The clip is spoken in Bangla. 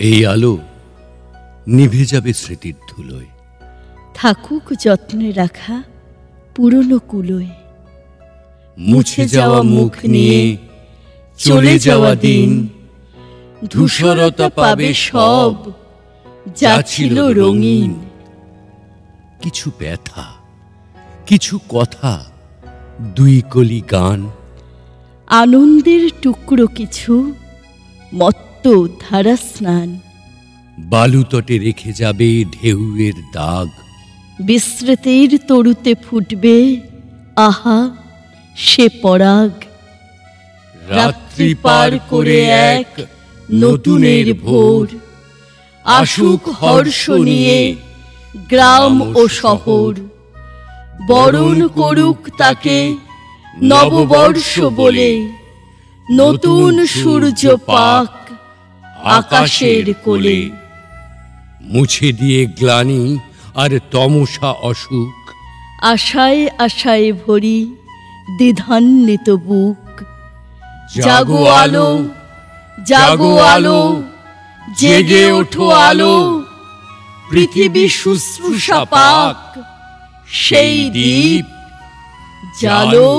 এই আলো নিভে যাবে স্মৃতির ধুলোয়, থাকুক যত্নে রাখা পুরনো কুলোয়। মুছে যাওয়া মুখ নিয়ে চলে যাওয়া দিন, ধূসরতা পাবে সব যা ছিল রঙিন। কিছু ব্যথা, কিছু কথা, দুই কলি গান, আনন্দের টুকরো কিছু, মত্ত ধারা স্নান। বালুতটে রেখে যাবে ঢেউয়ের দাগ, বিস্মৃতির তরুতে ফুটবে আহা সে পরাগ। রাত্রি পার করে এক নতুনের ভোর, আসুক হর্ষ নিয়ে গ্রাম ও শহর। বরণ করুক তাকে নববর্ষ বলে, নতুন সূর্য পাক আকাশের কোলে। মুছে দিয়ে গ্লানি আর তমসা অসুখ, আশায় আশায় ভরি দ্বিধান্বিত বুক। জাগো আলো, জাগো আলো, জেগে ওঠো আলো, পৃথিবী শুশ্রূষা পাক সেই দ্বীপ জ্বালো।